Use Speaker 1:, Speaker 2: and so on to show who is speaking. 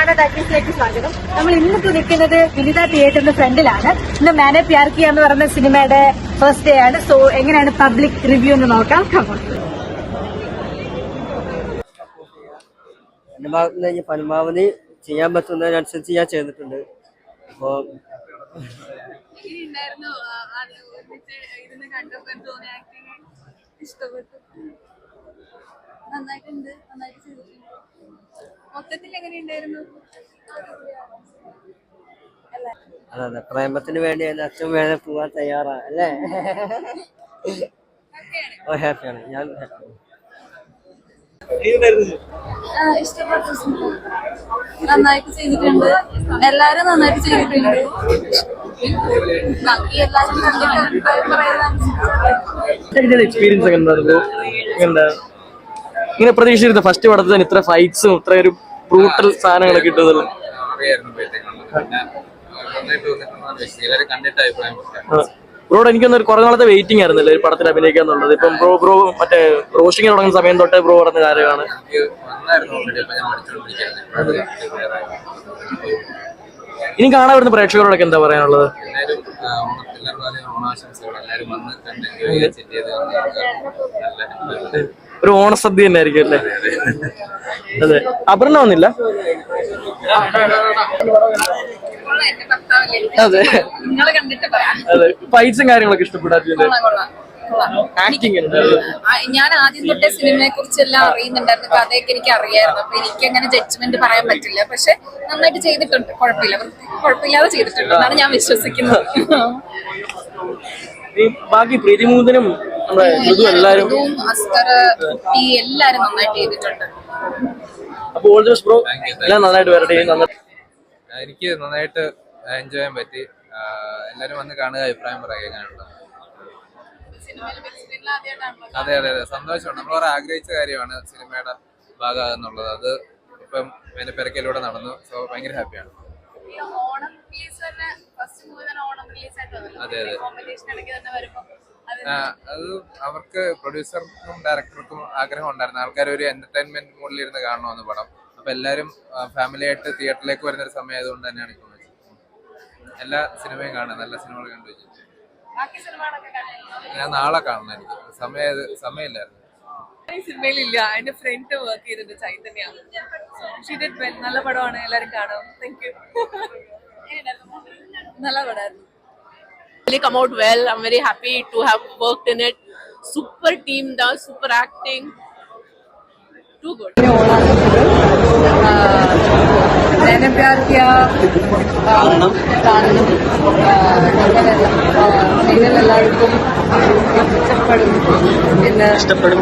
Speaker 1: കാണാൻ ടാക്കീസിലേക്ക് സ്വാഗതം. നമ്മൾ ഇന്നിപ്പോ നിൽക്കുന്നത് വിനിത തിയേറ്ററിന്റെ ഫ്രണ്ടിലാണ്. ഇന്ന് मैंने प्यार किया എന്ന് പറയുന്ന സിനിമയുടെ ഫസ്റ്റ് ഡേ ആണ്. സോ എങ്ങനെയാണ് പബ്ലിക് റിവ്യൂ എന്ന് നോക്കാം.
Speaker 2: എന്റെ ഭാഗത്ത് നിന്ന് പരമാവധി ചെയ്യാൻ പറ്റുന്നതിനനുസരിച്ച് ഞാൻ ചെയ്തിട്ടുണ്ട്. അപ്പോൾ
Speaker 3: നന്നായിട്ടുണ്ട്, നന്നായിട്ട് ചെയ്തിട്ടുണ്ട്. മൊത്തത്തിൽ എങ്ങനെയുണ്ടായിരുന്നു?
Speaker 2: അതെ, പ്രേമത്തിന് വേണ്ടി എന്റെ അച്ഛൻ വേണേ പോകാൻ തയ്യാറാണ് അല്ലേ? ഓ ഹാപ്പിയാണ്, ഞാൻ ഹാപ്പിയാണ്.
Speaker 3: ഇഷ്ടപ്പെട്ടു, നന്നായിട്ട് ചെയ്തിട്ടുണ്ട്. എല്ലാരും നന്നായിട്ട് ചെയ്തിട്ടുണ്ട്. ബാക്കി എല്ലാരും
Speaker 4: എക്സ്പീരിയൻസ് ഒക്കെ എന്താ ഇങ്ങനെ പ്രതീക്ഷിച്ചിരുന്നു ഫസ്റ്റ് പടത്തിൽ ഇത്ര ഫൈറ്റ്സും ഇത്ര ഒരു ബ്രൂട്ടൽ സാധനങ്ങളൊക്കെ കിട്ടുന്നത്? ബ്രോഡ് എനിക്കൊന്നൊരു കുറെ നാളത്തെ വെയിറ്റിംഗ് ആയിരുന്നല്ലേ ഒരു പടത്തിൽ അഭിനയിക്കാന്നുള്ളത്. ഇപ്പം ബ്രോ മറ്റേ റോസ്റ്റിംഗ് തുടങ്ങുന്ന സമയം തൊട്ടേ ബ്രോ പറഞ്ഞ കാര്യമാണ്. ഇനി കാണാൻ വരുന്ന പ്രേക്ഷകരോടൊക്കെ എന്താ പറയാനുള്ളത്? ഒരു ഓണസദ്യ തന്നെ ആയിരിക്കും അല്ലേ? അതെ, അപർണ വന്നില്ല. അതെ അതെ, ഫൈറ്റ്സും കാര്യങ്ങളൊക്കെ ഇഷ്ടപ്പെടാത്തത്.
Speaker 3: ഞാൻ ആദ്യം തൊട്ടേ സിനിമയെ കുറിച്ചെല്ലാം അറിയുന്നുണ്ടായിരുന്നു, കഥയൊക്കെ എനിക്ക് അറിയായിരുന്നു. അപ്പൊ എനിക്ക് അങ്ങനെ ജഡ്ജ്മെന്റ് പറയാൻ പറ്റില്ല. പക്ഷെ നന്നായിട്ട് ചെയ്തിട്ടുണ്ട്, കുഴപ്പമില്ലാതെ ചെയ്തിട്ടുണ്ട് എന്നാണ് ഞാൻ വിശ്വസിക്കുന്നത്.
Speaker 4: ബാക്കി പ്രീതിമൂതനും എല്ലാരും
Speaker 3: അസ്കർ കുട്ടി എല്ലാരും നന്നായിട്ട് ചെയ്തിട്ടുണ്ട്.
Speaker 4: അപ്പൊ ഓൾ ദി ബെസ്റ്റ് ബ്രോ, എല്ലാം നന്നായിട്ട് വരട്ടെ.
Speaker 5: എനിക്ക് നന്നായിട്ട് എൻജോയ് ചെയ്യാൻ പറ്റി. എല്ലാരും വന്ന് കാണുക, അഭിപ്രായം പറയുക. അതെ അതെ അതെ, സന്തോഷമാണ്. നമ്മൾ ആഗ്രഹിച്ച കാര്യമാണ് സിനിമയുടെ ഭാഗമാകുന്നുള്ളത്. അത് ഇപ്പം എന്റെ പെരക്കയിലൂടെ നടന്നു. സോ ഭയങ്കര ഹാപ്പിയാണ്. അതെ അതെ, അത് അവർക്ക് പ്രൊഡ്യൂസർക്കും ഡയറക്ടർക്കും ആഗ്രഹം ഉണ്ടായിരുന്നു. ആൾക്കാർ ഒരു എന്റർടൈൻമെന്റ് മോഡിലിരുന്ന് കാണണമെന്ന് പടം. അപ്പൊ എല്ലാരും ഫാമിലി ആയിട്ട് തിയേറ്ററിലേക്ക് വരുന്നൊരു സമയം ആയതുകൊണ്ട് തന്നെയാണ് ഇപ്പോൾ എല്ലാ സിനിമയും കാണുന്നത്. നല്ല സിനിമകൾ കണ്ടു വെച്ചു. ഞാൻ നാളെ കാണണം, എനിക്ക് സമയമില്ലായിരുന്നു.
Speaker 6: സിനിമയിലില്ല, എന്റെ ഫ്രണ്ട് വർക്ക് ചെയ്തിട്ട് ചൈതന്യ. നല്ല പടമാണ്, എല്ലാരും കാണാം. Thank you. നല്ല പടമായിരുന്നു.
Speaker 7: Really come out well. I'm very happy to have worked in it. Super team, the super acting. Too good.
Speaker 1: मैंने प्यार किया കാണണം. എല്ലാവർക്കും ഇഷ്ടപ്പെടും, പിന്നെ ഇഷ്ടപ്പെടും.